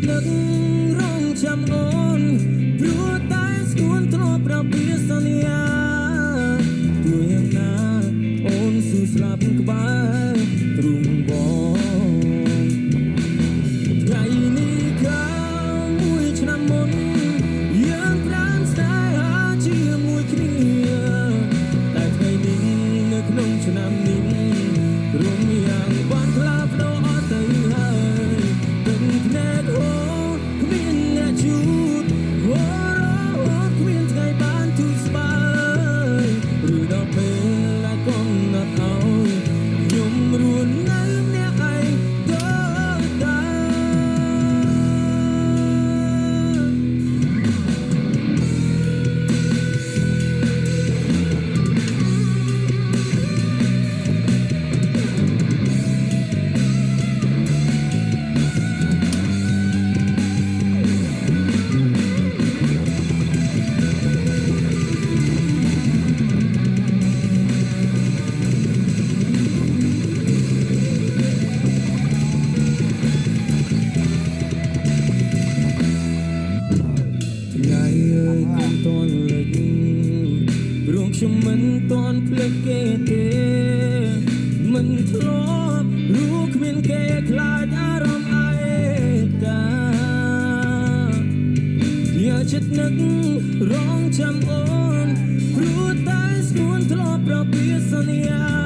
នឹករងចាំអូនព្រោះតែស្គួនធ្លាប់ប្រពីសន្យាទោះយ៉ាងណាអូនស៊ូស្លាប់ក្បែរទ្រូងបងថ្ងៃនេះកាលមួយឆ្នាំមុនយើងប្រាំស្នេហាជាមួយគ្នាតែថ្ងៃនេះនៅក្នុងឆ្នាំនេះរំយ៉ាងបានផ្លាស់ប្ដូរអត់ទៅហើយទឹកភ្នែកហូរគ្មានអ្នកជូតហូររត់គ្មានថ្ងៃបានទូស្បើយឬដល់ពេលដែលកុំណាត់ឲ្យខ្ញុំរួននៅម្នាក់ឯងដល់តែខ្ញុំមិនទាន់ភ្លេចគេទេមិនធ្លាប់รู้គ្មានគេខ្លាចអារម្មណ៍ឯកាយកចិត្តនឹករងចាំអូនព្រោះតែស្គួនធ្លាប់ប្រពីសន្យា